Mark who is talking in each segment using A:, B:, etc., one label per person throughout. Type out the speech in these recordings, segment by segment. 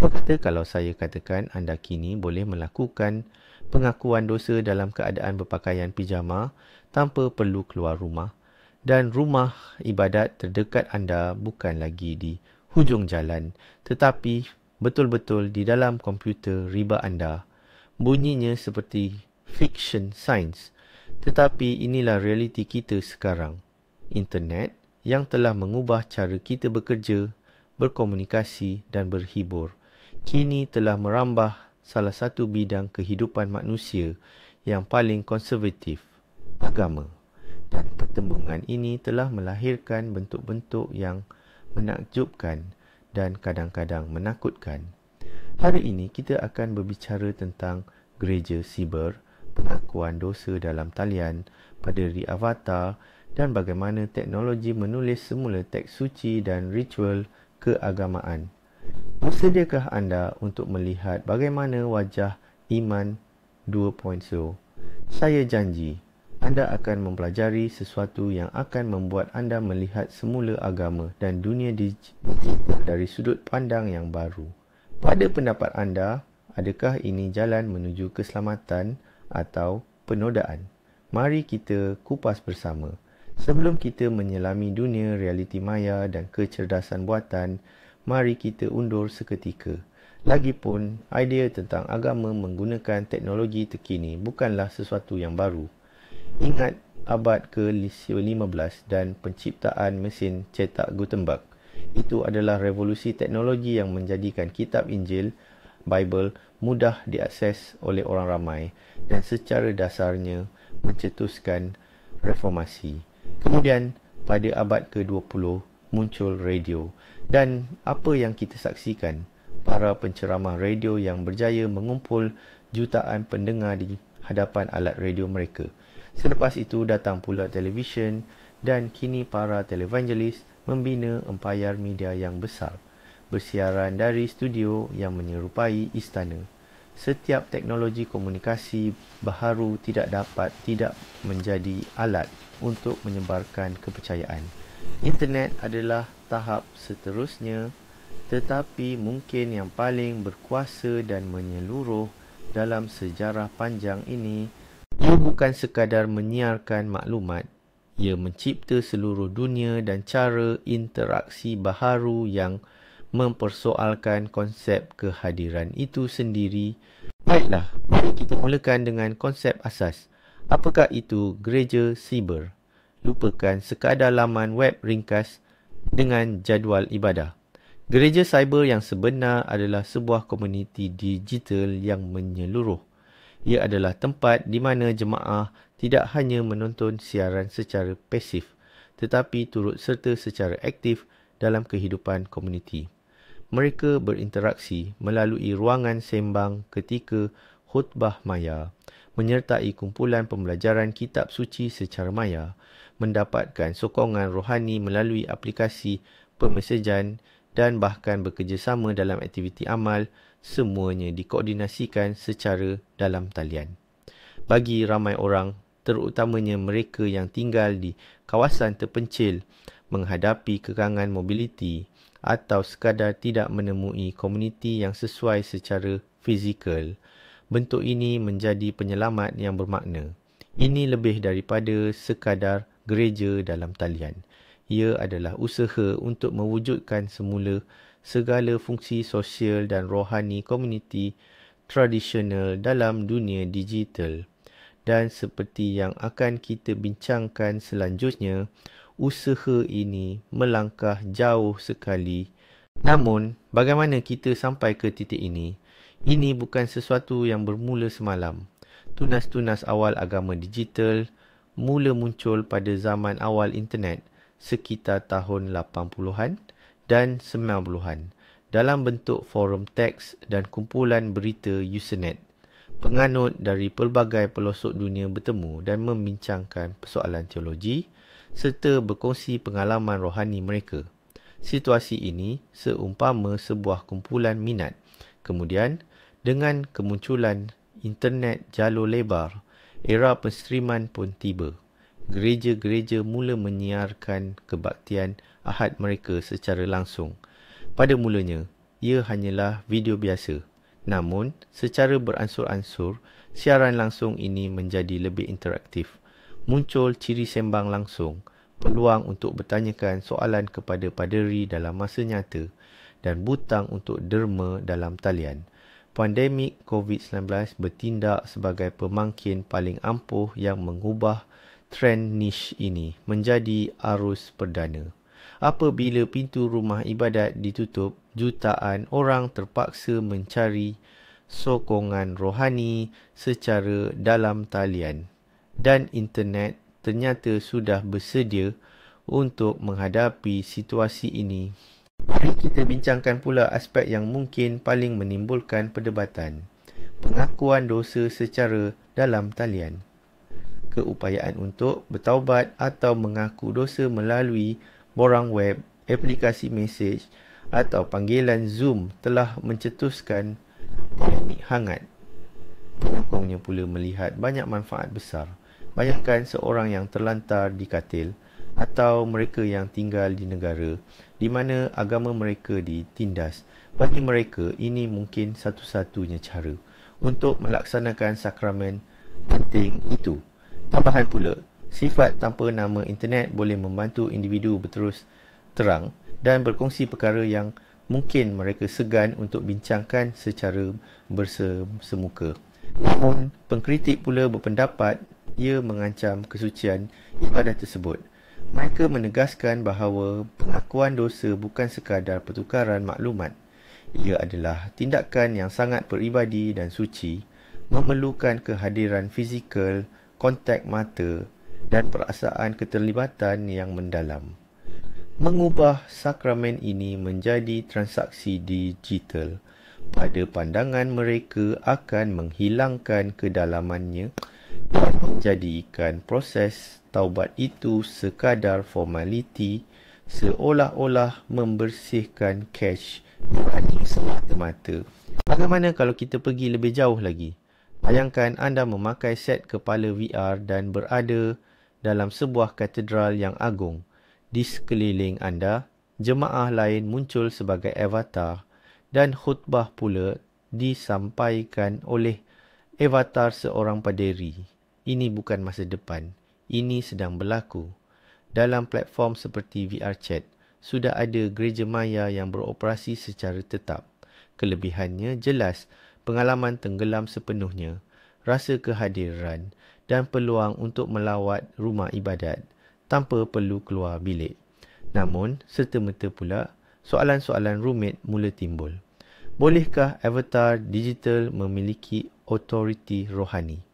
A: Apa kata kalau saya katakan anda kini boleh melakukan pengakuan dosa dalam keadaan berpakaian pijama tanpa perlu keluar rumah, dan rumah ibadat terdekat anda bukan lagi di hujung jalan tetapi betul-betul di dalam komputer riba anda. Bunyinya seperti fiction science, tetapi inilah realiti kita sekarang. Internet yang telah mengubah cara kita bekerja, berkomunikasi dan berhibur, kini telah merambah salah satu bidang kehidupan manusia yang paling konservatif, agama. Dan pertembungan ini telah melahirkan bentuk-bentuk yang menakjubkan dan kadang-kadang menakutkan. Hari ini kita akan berbicara tentang gereja siber, pengakuan dosa dalam talian, pada diri avatar dan bagaimana teknologi menulis semula teks suci dan ritual keagamaan. Bersediakah anda untuk melihat bagaimana wajah iman 2.0? Saya janji, anda akan mempelajari sesuatu yang akan membuat anda melihat semula agama dan dunia digital dari sudut pandang yang baru. Pada pendapat anda, adakah ini jalan menuju keselamatan atau penodaan? Mari kita kupas bersama. Sebelum kita menyelami dunia realiti maya dan kecerdasan buatan, mari kita undur seketika. Lagipun, idea tentang agama menggunakan teknologi terkini bukanlah sesuatu yang baru. Ingat abad ke-15 dan penciptaan mesin cetak Gutenberg. Itu adalah revolusi teknologi yang menjadikan kitab Injil, Bible, mudah diakses oleh orang ramai dan secara dasarnya mencetuskan reformasi. Kemudian, pada abad ke-20, muncul radio. Dan apa yang kita saksikan? Para penceramah radio yang berjaya mengumpul jutaan pendengar di hadapan alat radio mereka. Selepas itu datang pula televisyen dan kini para televangelis membina empayar media yang besar, bersiaran dari studio yang menyerupai istana. Setiap teknologi komunikasi baharu tidak menjadi alat untuk menyebarkan kepercayaan. Internet adalah tahap seterusnya, tetapi mungkin yang paling berkuasa dan menyeluruh dalam sejarah panjang ini. Ia bukan sekadar menyiarkan maklumat, ia mencipta seluruh dunia dan cara interaksi baharu yang mempersoalkan konsep kehadiran itu sendiri. Baiklah, mari kita mulakan dengan konsep asas. Apakah itu gereja siber? Lupakan sekadar laman web ringkas dengan jadual ibadah. Gereja siber yang sebenar adalah sebuah komuniti digital yang menyeluruh. Ia adalah tempat di mana jemaah tidak hanya menonton siaran secara pasif, tetapi turut serta secara aktif dalam kehidupan komuniti. Mereka berinteraksi melalui ruangan sembang ketika khutbah maya, menyertai kumpulan pembelajaran kitab suci secara maya, mendapatkan sokongan rohani melalui aplikasi pemesejan dan bahkan bekerjasama dalam aktiviti amal. Semuanya dikoordinasikan secara dalam talian. Bagi ramai orang, terutamanya mereka yang tinggal di kawasan terpencil, menghadapi kekangan mobiliti atau sekadar tidak menemui komuniti yang sesuai secara fizikal, bentuk ini menjadi penyelamat yang bermakna. Ini lebih daripada sekadar gereja dalam talian. Ia adalah usaha untuk mewujudkan semula segala fungsi sosial dan rohani komuniti tradisional dalam dunia digital. Dan seperti yang akan kita bincangkan selanjutnya, usaha ini melangkah jauh sekali. Namun, bagaimana kita sampai ke titik ini? Ini bukan sesuatu yang bermula semalam. Tunas-tunas awal agama digital mula muncul pada zaman awal internet, sekitar tahun 80-an dan 90-an, dalam bentuk forum teks dan kumpulan berita Usenet. Penganut dari pelbagai pelosok dunia bertemu dan membincangkan persoalan teologi serta berkongsi pengalaman rohani mereka. Situasi ini seumpama sebuah kumpulan minat. Kemudian, dengan kemunculan internet jalur lebar, era penstreaman pun tiba. Gereja-gereja mula menyiarkan kebaktian Ahad mereka secara langsung. Pada mulanya, ia hanyalah video biasa. Namun, secara beransur-ansur, siaran langsung ini menjadi lebih interaktif. Muncul ciri sembang langsung, peluang untuk bertanyakan soalan kepada paderi dalam masa nyata dan butang untuk derma dalam talian. Pandemik COVID-19 bertindak sebagai pemangkin paling ampuh yang mengubah trend niche ini menjadi arus perdana. Apabila pintu rumah ibadat ditutup, jutaan orang terpaksa mencari sokongan rohani secara dalam talian, dan internet ternyata sudah bersedia untuk menghadapi situasi ini. Mari kita bincangkan pula aspek yang mungkin paling menimbulkan perdebatan: pengakuan dosa secara dalam talian. Keupayaan untuk bertaubat atau mengaku dosa melalui borang web, aplikasi mesej atau panggilan Zoom telah mencetuskan polemik hangat. Penyokongnya pula melihat banyak manfaat besar. Bayangkan seorang yang terlantar di katil atau mereka yang tinggal di negara di mana agama mereka ditindas. Bagi mereka, ini mungkin satu-satunya cara untuk melaksanakan sakramen penting itu. Tambahan pula, sifat tanpa nama internet boleh membantu individu berterus terang dan berkongsi perkara yang mungkin mereka segan untuk bincangkan secara bersemuka. Namun, pengkritik pula berpendapat ia mengancam kesucian ibadah tersebut. Mereka menegaskan bahawa pengakuan dosa bukan sekadar pertukaran maklumat. Ia adalah tindakan yang sangat peribadi dan suci, memerlukan kehadiran fizikal, kontak mata dan perasaan keterlibatan yang mendalam. Mengubah sakramen ini menjadi transaksi digital, pada pandangan mereka akan menghilangkan kedalamannya dan menjadikan proses taubat itu sekadar formaliti, seolah-olah membersihkan cache nurani semata-mata. Bagaimana kalau kita pergi lebih jauh lagi? Bayangkan anda memakai set kepala VR dan berada dalam sebuah katedral yang agung. Di sekeliling anda, jemaah lain muncul sebagai avatar dan khutbah pula disampaikan oleh avatar seorang paderi. Ini bukan masa depan. Ini sedang berlaku. Dalam platform seperti VR Chat, sudah ada gereja maya yang beroperasi secara tetap. Kelebihannya jelas, pengalaman tenggelam sepenuhnya, rasa kehadiran dan peluang untuk melawat rumah ibadat tanpa perlu keluar bilik. Namun, serta-merta pula, soalan-soalan rumit mula timbul. Bolehkah avatar digital memiliki otoriti rohani?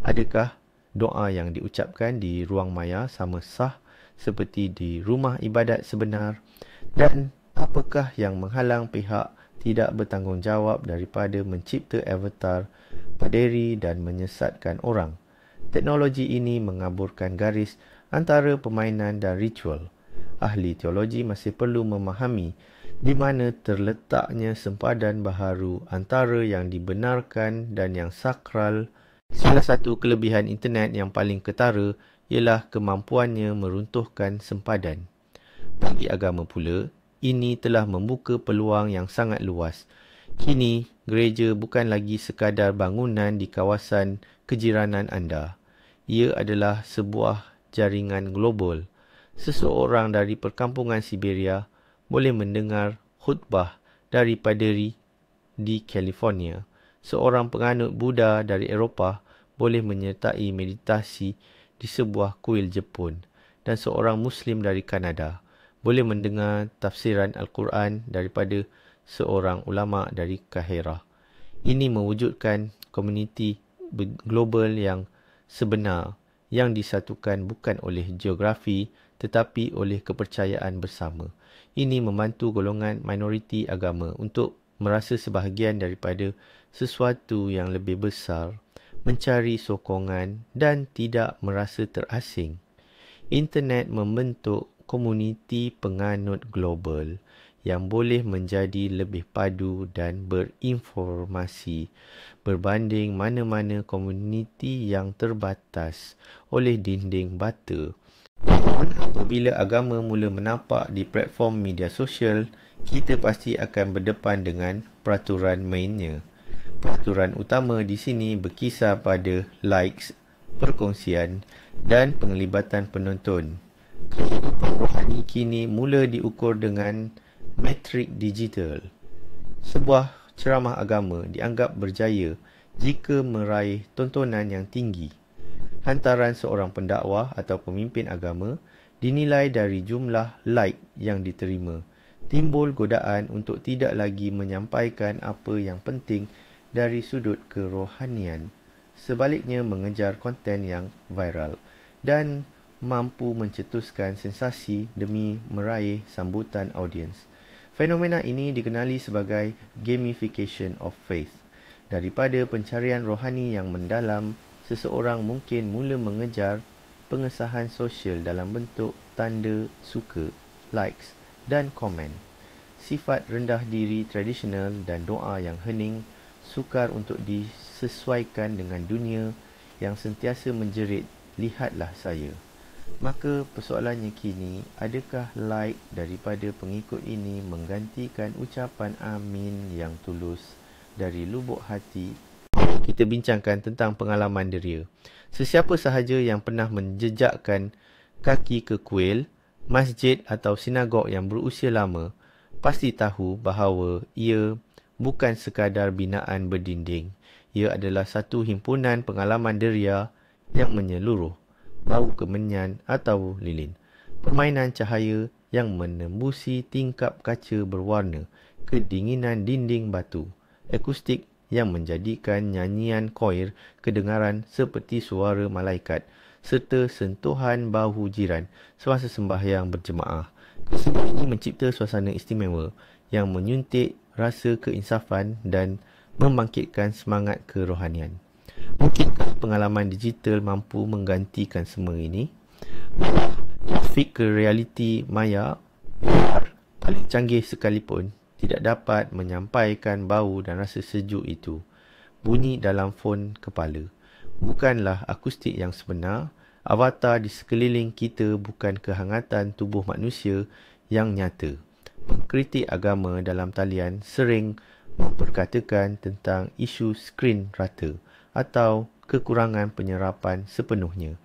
A: Adakah doa yang diucapkan di ruang maya sama sah seperti di rumah ibadat sebenar? Dan apakah yang menghalang pihak tidak bertanggungjawab daripada mencipta avatar paderi dan menyesatkan orang? Teknologi ini mengaburkan garis antara permainan dan ritual. Ahli teologi masih perlu memahami di mana terletaknya sempadan baharu antara yang dibenarkan dan yang sakral. Salah satu kelebihan internet yang paling ketara ialah kemampuannya meruntuhkan sempadan. Bagi agama pula, ini telah membuka peluang yang sangat luas. Kini, gereja bukan lagi sekadar bangunan di kawasan kejiranan anda. Ia adalah sebuah jaringan global. Seseorang dari perkampungan Siberia boleh mendengar khutbah dari paderi di California. Seorang penganut Buddha dari Eropah boleh menyertai meditasi di sebuah kuil Jepun, dan seorang Muslim dari Kanada boleh mendengar tafsiran Al-Quran daripada seorang ulama dari Kahirah. Ini mewujudkan komuniti global yang sebenar, yang disatukan bukan oleh geografi tetapi oleh kepercayaan bersama. Ini membantu golongan minoriti agama untuk merasa sebahagian daripada sesuatu yang lebih besar, mencari sokongan dan tidak merasa terasing. Internet membentuk komuniti penganut global yang boleh menjadi lebih padu dan berinformasi berbanding mana-mana komuniti yang terbatas oleh dinding bata. Apabila agama mula menampak di platform media sosial, kita pasti akan berdepan dengan peraturan mainnya. Peraturan utama di sini berkisar pada likes, perkongsian dan penglibatan penonton. Kehidupan rohani kini mula diukur dengan metrik digital. Sebuah ceramah agama dianggap berjaya jika meraih tontonan yang tinggi. Hantaran seorang pendakwah atau pemimpin agama dinilai dari jumlah like yang diterima. Timbul godaan untuk tidak lagi menyampaikan apa yang penting dari sudut kerohanian. Sebaliknya mengejar konten yang viral dan mampu mencetuskan sensasi demi meraih sambutan audiens. Fenomena ini dikenali sebagai gamification of faith. Daripada pencarian rohani yang mendalam, seseorang mungkin mula mengejar pengesahan sosial dalam bentuk tanda suka, likes dan komen. Sifat rendah diri tradisional dan doa yang hening sukar untuk disesuaikan dengan dunia yang sentiasa menjerit, "Lihatlah saya." Maka persoalannya kini, adakah like daripada pengikut ini menggantikan ucapan amin yang tulus dari lubuk hati? Kita bincangkan tentang pengalaman deria. Sesiapa sahaja yang pernah menjejakkan kaki ke kuil, masjid atau sinagog yang berusia lama, pasti tahu bahawa ia bukan sekadar binaan berdinding. Ia adalah satu himpunan pengalaman deria yang menyeluruh. Bau kemenyan atau lilin, permainan cahaya yang menembusi tingkap kaca berwarna, kedinginan dinding batu, akustik yang menjadikan nyanyian choir kedengaran seperti suara malaikat, serta sentuhan bahu jiran semasa sembahyang berjemaah. Kesemua ini mencipta suasana istimewa yang menyuntik rasa keinsafan dan membangkitkan semangat kerohanian. Mungkinkah pengalaman digital mampu menggantikan semua ini? Grafik ke realiti maya paling canggih sekalipun tidak dapat menyampaikan bau dan rasa sejuk itu. Bunyi dalam fon kepala bukanlah akustik yang sebenar. Avatar di sekeliling kita bukan kehangatan tubuh manusia yang nyata. Pengkritik agama dalam talian sering memperkatakan tentang isu skrin rata atau kekurangan penyerapan sepenuhnya.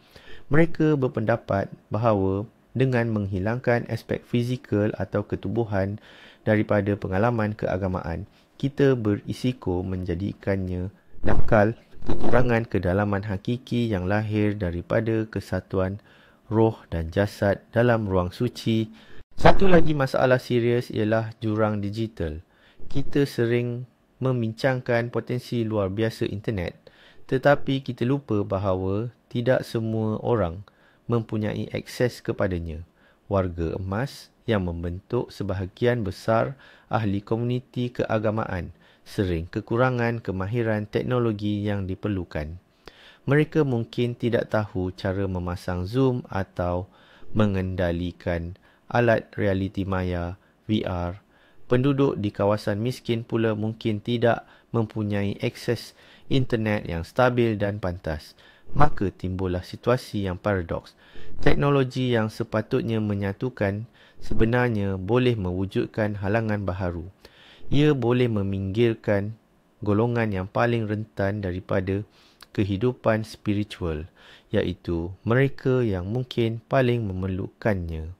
A: Mereka berpendapat bahawa dengan menghilangkan aspek fizikal atau ketubuhan daripada pengalaman keagamaan, kita berisiko menjadikannya nakal kekurangan kedalaman hakiki yang lahir daripada kesatuan roh dan jasad dalam ruang suci. Satu lagi masalah serius ialah jurang digital. Kita sering membincangkan potensi luar biasa internet, tetapi kita lupa bahawa tidak semua orang mempunyai akses kepadanya. Warga emas yang membentuk sebahagian besar ahli komuniti keagamaan sering kekurangan kemahiran teknologi yang diperlukan. Mereka mungkin tidak tahu cara memasang zoom atau mengendalikan alat realiti maya VR. Penduduk di kawasan miskin pula mungkin tidak mempunyai akses internet yang stabil dan pantas. Maka timbullah situasi yang paradoks. Teknologi yang sepatutnya menyatukan sebenarnya boleh mewujudkan halangan baharu. Ia boleh meminggirkan golongan yang paling rentan daripada kehidupan spiritual, iaitu mereka yang mungkin paling memerlukannya.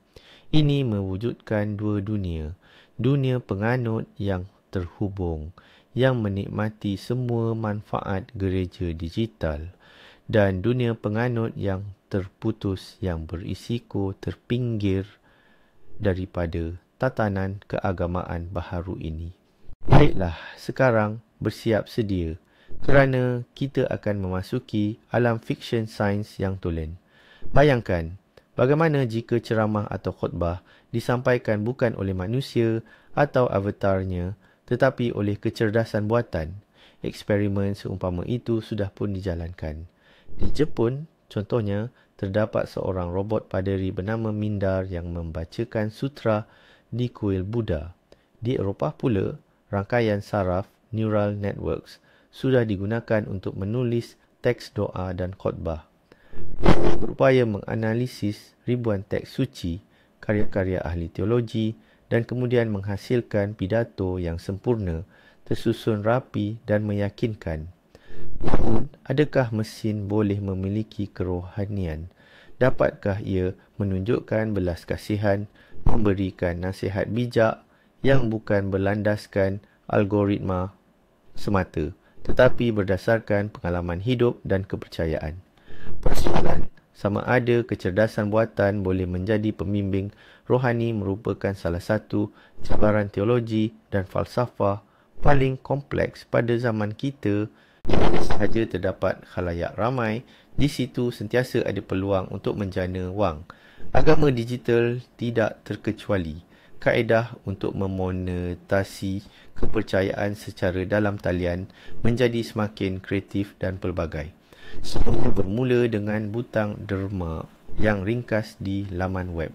A: Ini mewujudkan dua dunia. Dunia penganut yang terhubung, yang menikmati semua manfaat gereja digital, dan dunia penganut yang terputus yang berisiko terpinggir daripada tatanan keagamaan baharu ini. Baiklah, sekarang bersiap sedia kerana kita akan memasuki alam fiksyen sains yang tulen. Bayangkan, bagaimana jika ceramah atau khutbah disampaikan bukan oleh manusia atau avatarnya, tetapi oleh kecerdasan buatan. Eksperimen seumpama itu sudah pun dijalankan. Di Jepun, contohnya, terdapat seorang robot paderi bernama Mindar yang membacakan sutra di kuil Buddha. Di Eropah pula, rangkaian saraf neural networks sudah digunakan untuk menulis teks doa dan khutbah. Berupaya menganalisis ribuan teks suci, karya-karya ahli teologi dan kemudian menghasilkan pidato yang sempurna, tersusun rapi dan meyakinkan. Adakah mesin boleh memiliki kerohanian? Dapatkah ia menunjukkan belas kasihan, memberikan nasihat bijak yang bukan berlandaskan algoritma semata, tetapi berdasarkan pengalaman hidup dan kepercayaan? Persoalan, sama ada kecerdasan buatan boleh menjadi pembimbing rohani merupakan salah satu cabaran teologi dan falsafah paling kompleks pada zaman kita. Sahaja terdapat khalayak ramai, di situ sentiasa ada peluang untuk menjana wang. Agama digital tidak terkecuali. Kaedah untuk memonetasi kepercayaan secara dalam talian menjadi semakin kreatif dan pelbagai. Semua bermula dengan butang derma yang ringkas di laman web.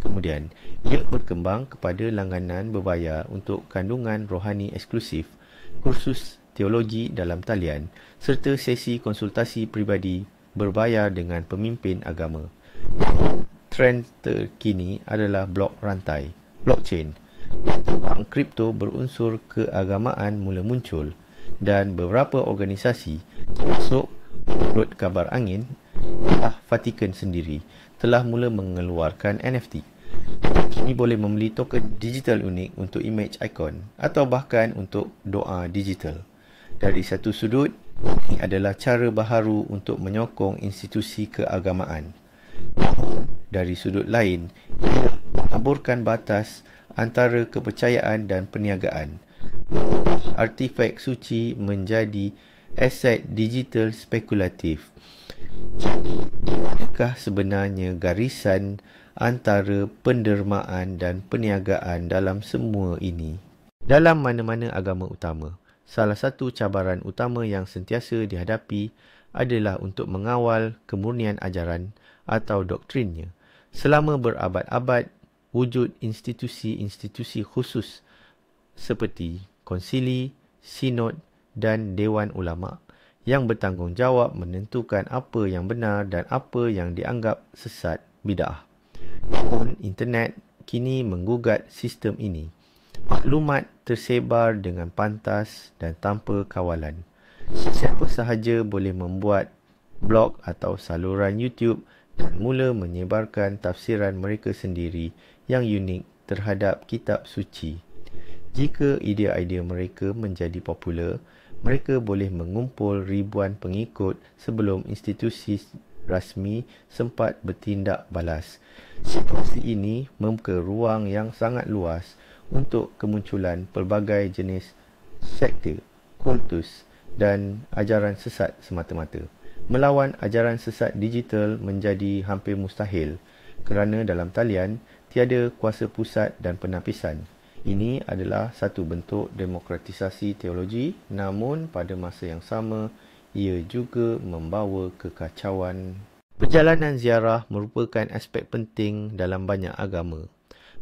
A: Kemudian, ia berkembang kepada langganan berbayar untuk kandungan rohani eksklusif, kursus teologi dalam talian, serta sesi konsultasi peribadi berbayar dengan pemimpin agama. Trend terkini adalah blok rantai, blockchain. Wang kripto berunsur keagamaan mula muncul dan beberapa organisasi, termasuk menurut kabar angin, Vatikan sendiri telah mula mengeluarkan NFT. Kini boleh membeli token digital unik untuk image icon atau bahkan untuk doa digital. Dari satu sudut, ini adalah cara baharu untuk menyokong institusi keagamaan. Dari sudut lain, ia menaburkan batas antara kepercayaan dan perniagaan. Artifak suci menjadi aset digital spekulatif. Adakah sebenarnya garisan antara pendermaan dan perniagaan dalam semua ini? Dalam mana-mana agama utama, salah satu cabaran utama yang sentiasa dihadapi adalah untuk mengawal kemurnian ajaran atau doktrinnya. Selama berabad-abad, wujud institusi-institusi khusus seperti konsili, sinod dan dewan ulama yang bertanggungjawab menentukan apa yang benar dan apa yang dianggap sesat bid'ah. Namun, internet kini menggugat sistem ini. Maklumat tersebar dengan pantas dan tanpa kawalan. Siapa sahaja boleh membuat blog atau saluran YouTube dan mula menyebarkan tafsiran mereka sendiri yang unik terhadap kitab suci. Jika idea-idea mereka menjadi popular, mereka boleh mengumpul ribuan pengikut sebelum institusi rasmi sempat bertindak balas. Situasi ini membuka ruang yang sangat luas untuk kemunculan pelbagai jenis sekte, kultus dan ajaran sesat semata-mata. Melawan ajaran sesat digital menjadi hampir mustahil kerana dalam talian tiada kuasa pusat dan penapisan. Ini adalah satu bentuk demokratisasi teologi, namun pada masa yang sama ia juga membawa kekacauan. Perjalanan ziarah merupakan aspek penting dalam banyak agama.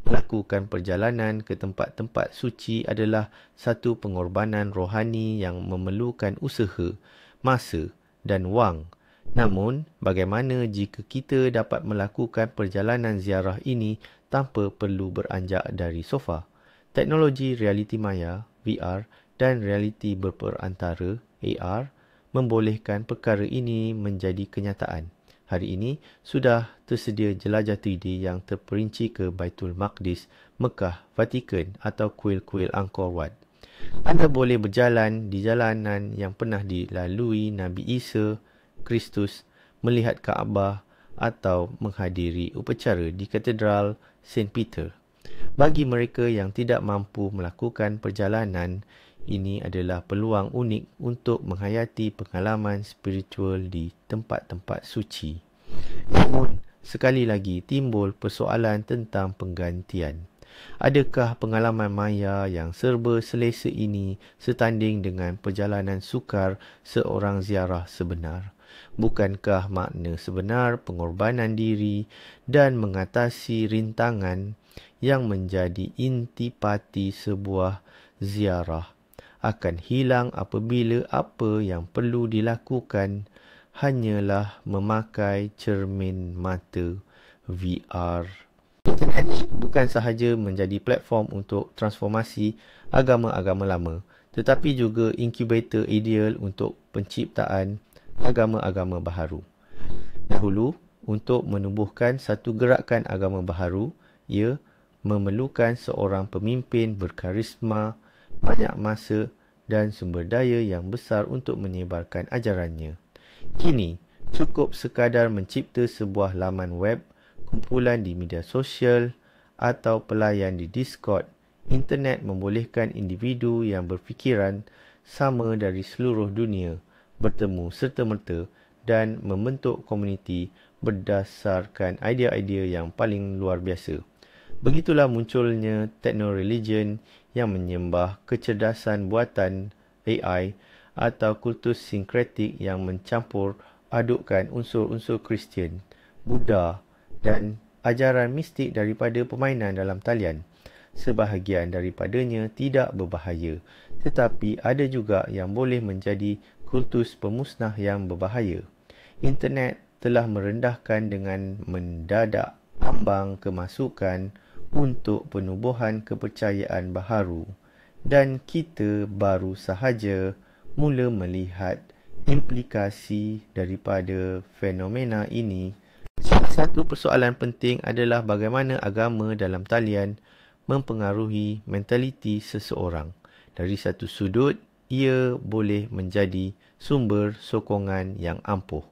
A: Melakukan perjalanan ke tempat-tempat suci adalah satu pengorbanan rohani yang memerlukan usaha, masa dan wang. Namun, bagaimana jika kita dapat melakukan perjalanan ziarah ini tanpa perlu beranjak dari sofa? Teknologi realiti maya, VR dan realiti berperantara, AR, membolehkan perkara ini menjadi kenyataan. Hari ini, sudah tersedia jelajah 3D yang terperinci ke Baitul Maqdis, Mekah, Vatikan atau kuil-kuil Angkor Wat. Anda boleh berjalan di jalanan yang pernah dilalui Nabi Isa Kristus, melihat Kaabah atau menghadiri upacara di Katedral St. Peter. Bagi mereka yang tidak mampu melakukan perjalanan, ini adalah peluang unik untuk menghayati pengalaman spiritual di tempat-tempat suci. Namun, sekali lagi timbul persoalan tentang penggantian. Adakah pengalaman maya yang serba selesa ini setanding dengan perjalanan sukar seorang ziarah sebenar? Bukankah makna sebenar pengorbanan diri dan mengatasi rintangan yang menjadi intipati sebuah ziarah akan hilang apabila apa yang perlu dilakukan hanyalah memakai cermin mata VR? Internet bukan sahaja menjadi platform untuk transformasi agama-agama lama, tetapi juga inkubator ideal untuk penciptaan agama-agama baharu. Dahulu, untuk menumbuhkan satu gerakan agama baharu, ia memerlukan seorang pemimpin berkarisma, banyak masa dan sumber daya yang besar untuk menyebarkan ajarannya. Kini, cukup sekadar mencipta sebuah laman web, kumpulan di media sosial atau pelayan di Discord. Internet membolehkan individu yang berfikiran sama dari seluruh dunia bertemu serta-merta dan membentuk komuniti berdasarkan idea-idea yang paling luar biasa. Begitulah munculnya techno-religion yang menyembah kecerdasan buatan AI atau kultus sinkretik yang mencampur adukkan unsur-unsur Kristian, Buddha dan ajaran mistik daripada permainan dalam talian. Sebahagian daripadanya tidak berbahaya, tetapi ada juga yang boleh menjadi kultus pemusnah yang berbahaya. Internet telah merendahkan dengan mendadak ambang kemasukan untuk penubuhan kepercayaan baharu, dan kita baru sahaja mula melihat implikasi daripada fenomena ini. Satu persoalan penting adalah bagaimana agama dalam talian mempengaruhi mentaliti seseorang. Dari satu sudut, ia boleh menjadi sumber sokongan yang ampuh.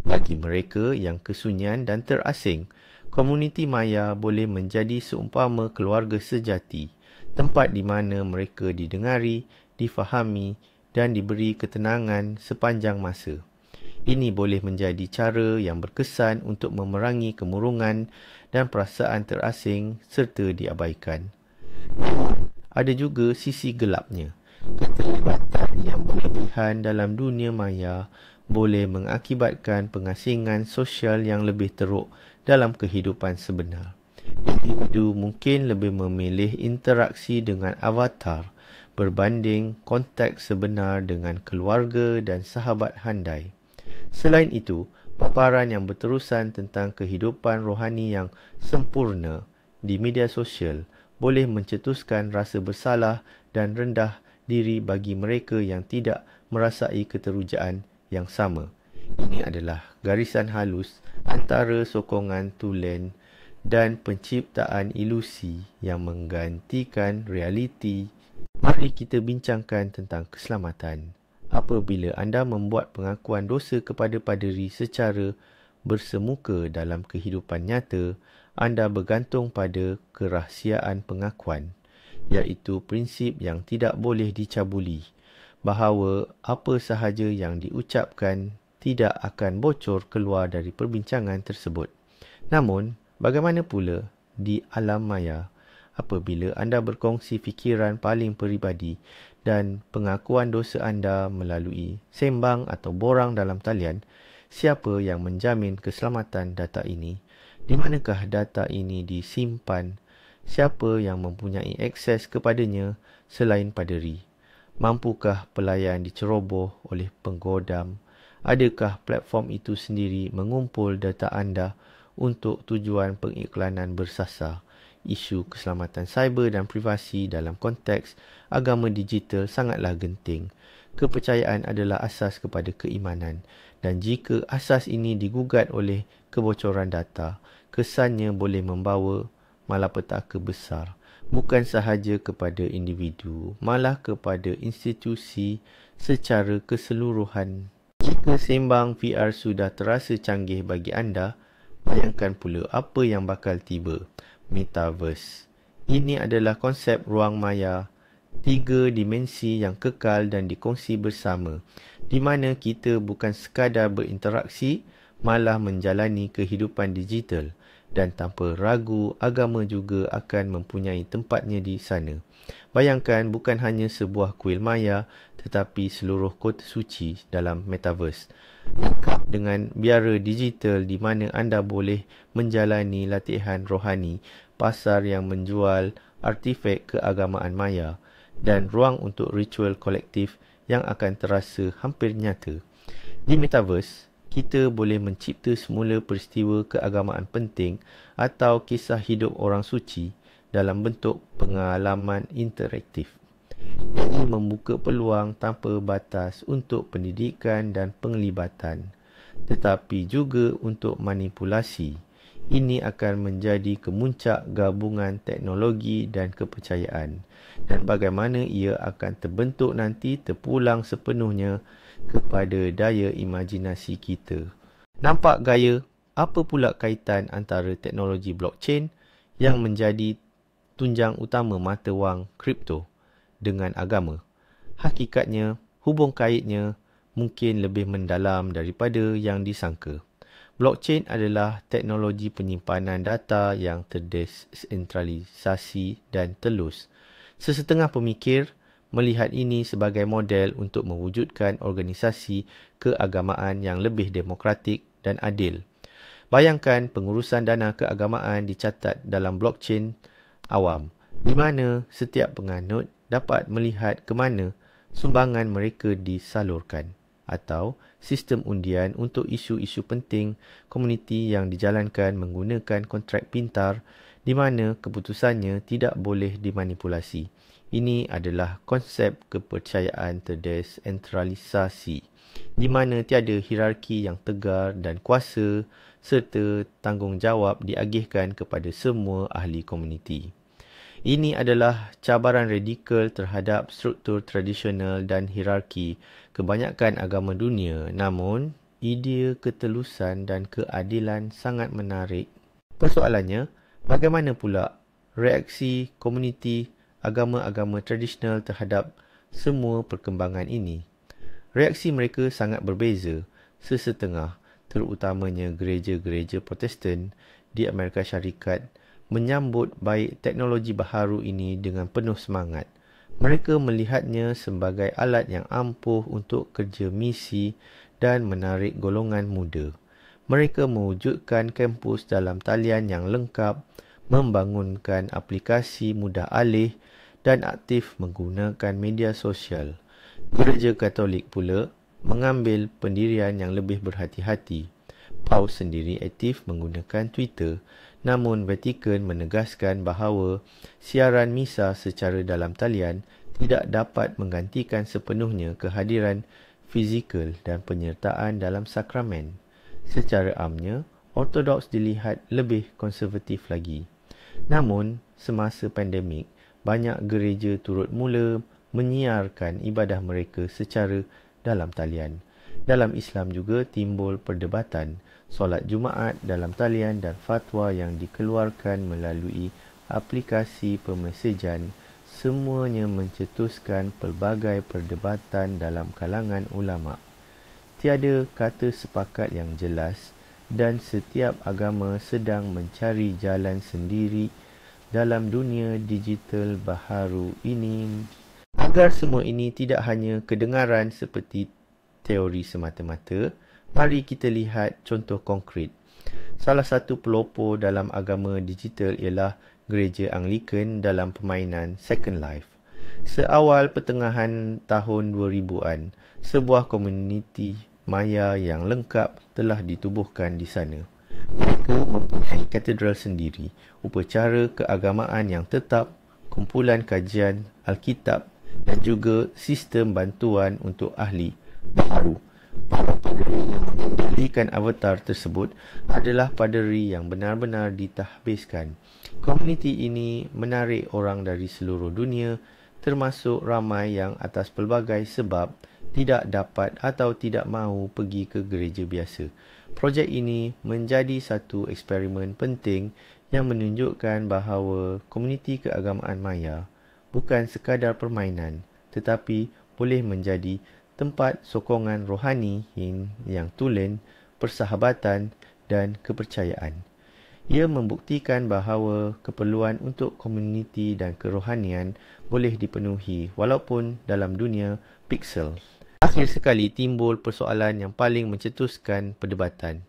A: Bagi mereka yang kesunyian dan terasing, komuniti maya boleh menjadi seumpama keluarga sejati, tempat di mana mereka didengari, difahami dan diberi ketenangan sepanjang masa. Ini boleh menjadi cara yang berkesan untuk memerangi kemurungan dan perasaan terasing serta diabaikan. Ada juga sisi gelapnya. Keterlibatan yang berlebihan dalam dunia maya boleh mengakibatkan pengasingan sosial yang lebih teruk dalam kehidupan sebenar. Individu mungkin lebih memilih interaksi dengan avatar berbanding kontak sebenar dengan keluarga dan sahabat handai. Selain itu, paparan yang berterusan tentang kehidupan rohani yang sempurna di media sosial boleh mencetuskan rasa bersalah dan rendah diri bagi mereka yang tidak merasai keterujaan yang sama. Ini adalah garisan halus antara sokongan tulen dan penciptaan ilusi yang menggantikan realiti. Mari kita bincangkan tentang keselamatan. Apabila anda membuat pengakuan dosa kepada paderi secara bersemuka dalam kehidupan nyata, anda bergantung pada kerahsiaan pengakuan, iaitu prinsip yang tidak boleh dicabuli, bahawa apa sahaja yang diucapkan tidak akan bocor keluar dari perbincangan tersebut. Namun, bagaimana pula di alam maya apabila anda berkongsi fikiran paling peribadi dan pengakuan dosa anda melalui sembang atau borang dalam talian? Siapa yang menjamin keselamatan data ini? Di manakah data ini disimpan? Siapa yang mempunyai akses kepadanya selain paderi? Mampukah pelayan diceroboh oleh penggodam? Adakah platform itu sendiri mengumpul data anda untuk tujuan pengiklanan bersasar? Isu keselamatan cyber dan privasi dalam konteks agama digital sangatlah genting. Kepercayaan adalah asas kepada keimanan, dan jika asas ini digugat oleh kebocoran data, kesannya boleh membawa malapetaka besar, bukan sahaja kepada individu, malah kepada institusi secara keseluruhan. Jika sembang VR sudah terasa canggih bagi anda, bayangkan pula apa yang bakal tiba. Metaverse. Ini adalah konsep ruang maya, 3 dimensi yang kekal dan dikongsi bersama, di mana kita bukan sekadar berinteraksi, malah menjalani kehidupan digital, dan tanpa ragu agama juga akan mempunyai tempatnya di sana. Bayangkan bukan hanya sebuah kuil maya, tetapi seluruh kota suci dalam metaverse, lengkap dengan biara digital di mana anda boleh menjalani latihan rohani, pasar yang menjual artifak keagamaan maya, dan ruang untuk ritual kolektif yang akan terasa hampir nyata. Di metaverse, kita boleh mencipta semula peristiwa keagamaan penting atau kisah hidup orang suci dalam bentuk pengalaman interaktif. Ini membuka peluang tanpa batas untuk pendidikan dan penglibatan, tetapi juga untuk manipulasi. Ini akan menjadi kemuncak gabungan teknologi dan kepercayaan, dan bagaimana ia akan terbentuk nanti terpulang sepenuhnya kepada daya imajinasi kita. Nampak gaya? Apa pula kaitan antara teknologi blockchain yang menjadi tunjang utama mata wang kripto dengan agama? Hakikatnya, hubung kaitnya mungkin lebih mendalam daripada yang disangka. Blockchain adalah teknologi penyimpanan data yang terdesentralisasi dan telus. Sesetengah pemikir melihat ini sebagai model untuk mewujudkan organisasi keagamaan yang lebih demokratik dan adil. Bayangkan pengurusan dana keagamaan dicatat dalam blockchain awam, di mana setiap penganut dapat melihat ke mana sumbangan mereka disalurkan, atau sistem undian untuk isu-isu penting komuniti yang dijalankan menggunakan kontrak pintar di mana keputusannya tidak boleh dimanipulasi. Ini adalah konsep kepercayaan terdesentralisasi, di mana tiada hierarki yang tegar dan kuasa serta tanggungjawab diagihkan kepada semua ahli komuniti. Ini adalah cabaran radikal terhadap struktur tradisional dan hierarki kebanyakan agama dunia. Namun, idea ketelusan dan keadilan sangat menarik. Persoalannya, bagaimana pula reaksi komuniti agama-agama tradisional terhadap semua perkembangan ini? Reaksi mereka sangat berbeza. Sesetengah, terutamanya gereja-gereja Protestan di Amerika Syarikat, menyambut baik teknologi baharu ini dengan penuh semangat. Mereka melihatnya sebagai alat yang ampuh untuk kerja misi dan menarik golongan muda. Mereka mewujudkan kampus dalam talian yang lengkap, membangunkan aplikasi mudah alih dan aktif menggunakan media sosial. Gereja Katolik pula mengambil pendirian yang lebih berhati-hati. Paus sendiri aktif menggunakan Twitter. Namun Vatikan menegaskan bahawa siaran misa secara dalam talian tidak dapat menggantikan sepenuhnya kehadiran fizikal dan penyertaan dalam sakramen. Secara amnya, Ortodoks dilihat lebih konservatif lagi. Namun, semasa pandemik, banyak gereja turut mula menyiarkan ibadah mereka secara dalam talian. Dalam Islam juga timbul perdebatan solat Jumaat dalam talian dan fatwa yang dikeluarkan melalui aplikasi pemesejan. Semuanya mencetuskan pelbagai perdebatan dalam kalangan ulama. Tiada kata sepakat yang jelas dan setiap agama sedang mencari jalan sendiri dalam dunia digital baharu ini. Agar semua ini tidak hanya kedengaran seperti teori semata-mata, mari kita lihat contoh konkret. Salah satu pelopor dalam agama digital ialah Gereja Anglican dalam permainan Second Life. Seawal pertengahan tahun 2000-an, sebuah komuniti maya yang lengkap telah ditubuhkan di sana. Mereka mempunyai katedral sendiri, upacara keagamaan yang tetap, kumpulan kajian Alkitab dan juga sistem bantuan untuk ahli baharu. Para paderi yang menjadikan avatar tersebut adalah paderi yang benar-benar ditahbiskan. Komuniti ini menarik orang dari seluruh dunia, termasuk ramai yang atas pelbagai sebab tidak dapat atau tidak mahu pergi ke gereja biasa. Projek ini menjadi satu eksperimen penting yang menunjukkan bahawa komuniti keagamaan maya bukan sekadar permainan, tetapi boleh menjadi tempat sokongan rohani yang tulen, persahabatan dan kepercayaan. Ia membuktikan bahawa keperluan untuk komuniti dan kerohanian boleh dipenuhi walaupun dalam dunia piksel. Akhir sekali timbul persoalan yang paling mencetuskan perdebatan.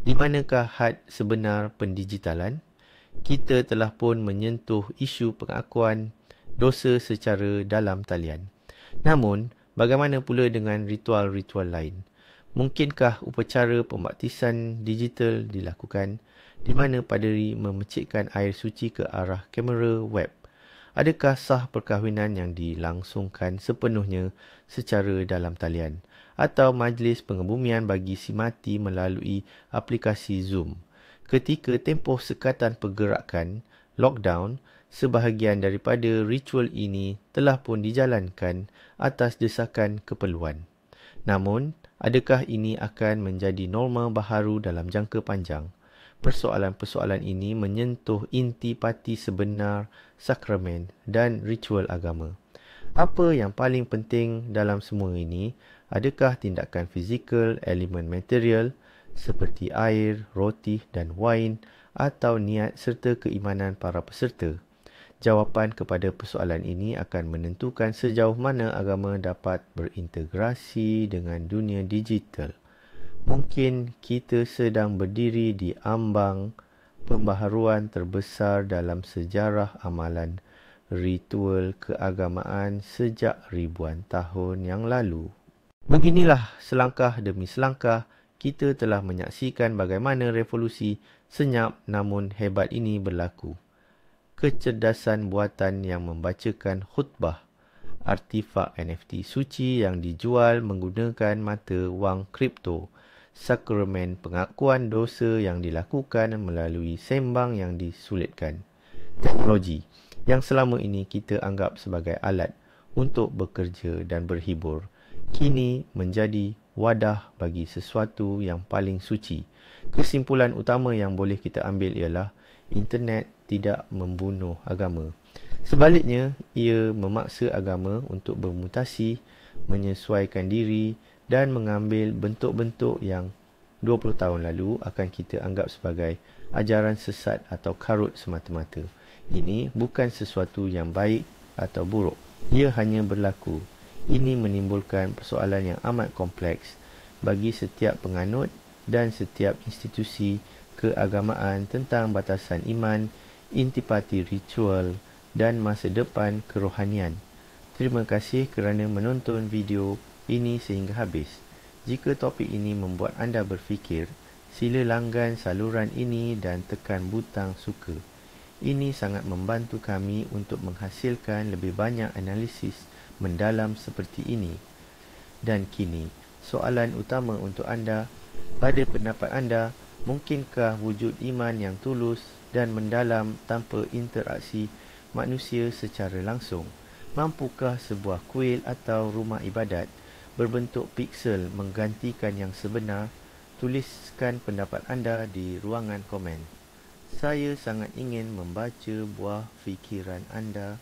A: Di manakah had sebenar pendigitalan? Kita telah pun menyentuh isu pengakuan dosa secara dalam talian. Namun, bagaimana pula dengan ritual-ritual lain? Mungkinkah upacara pembaptisan digital dilakukan, di mana paderi memecikkan air suci ke arah kamera web? Adakah sah perkahwinan yang dilangsungkan sepenuhnya secara dalam talian? Atau majlis pengebumian bagi si mati melalui aplikasi Zoom? Ketika tempoh sekatan pergerakan, lockdown, sebahagian daripada ritual ini telah pun dijalankan atas desakan keperluan. Namun, adakah ini akan menjadi norma baharu dalam jangka panjang? Persoalan-persoalan ini menyentuh intipati sebenar sakramen dan ritual agama. Apa yang paling penting dalam semua ini? Adakah tindakan fizikal, elemen material seperti air, roti dan wain, atau niat serta keimanan para peserta? Jawapan kepada persoalan ini akan menentukan sejauh mana agama dapat berintegrasi dengan dunia digital. Mungkin kita sedang berdiri di ambang pembaharuan terbesar dalam sejarah amalan ritual keagamaan sejak ribuan tahun yang lalu. Beginilah selangkah demi selangkah kita telah menyaksikan bagaimana revolusi senyap namun hebat ini berlaku. Kecerdasan buatan yang membacakan khutbah, artifak NFT suci yang dijual menggunakan mata wang kripto, sakramen pengakuan dosa yang dilakukan melalui sembang yang disulitkan, teknologi yang selama ini kita anggap sebagai alat untuk bekerja dan berhibur, kini menjadi wadah bagi sesuatu yang paling suci. Kesimpulan utama yang boleh kita ambil ialah internet tidak membunuh agama. Sebaliknya, ia memaksa agama untuk bermutasi, menyesuaikan diri dan mengambil bentuk-bentuk yang 20 tahun lalu akan kita anggap sebagai ajaran sesat atau karut semata-mata. Ini bukan sesuatu yang baik atau buruk. Ia hanya berlaku. Ini menimbulkan persoalan yang amat kompleks bagi setiap penganut dan setiap institusi keagamaan tentang batasan iman, intipati ritual dan masa depan kerohanian. Terima kasih kerana menonton video ini sehingga habis. Jika topik ini membuat anda berfikir, sila langgan saluran ini dan tekan butang suka. Ini sangat membantu kami untuk menghasilkan lebih banyak analisis mendalam seperti ini. Dan kini, soalan utama untuk anda, pada pendapat anda, mungkinkah wujud iman yang tulus dan mendalam tanpa interaksi manusia secara langsung? Mampukah sebuah kuil atau rumah ibadat berbentuk piksel menggantikan yang sebenar? Tuliskan pendapat anda di ruangan komen. Saya sangat ingin membaca buah fikiran anda.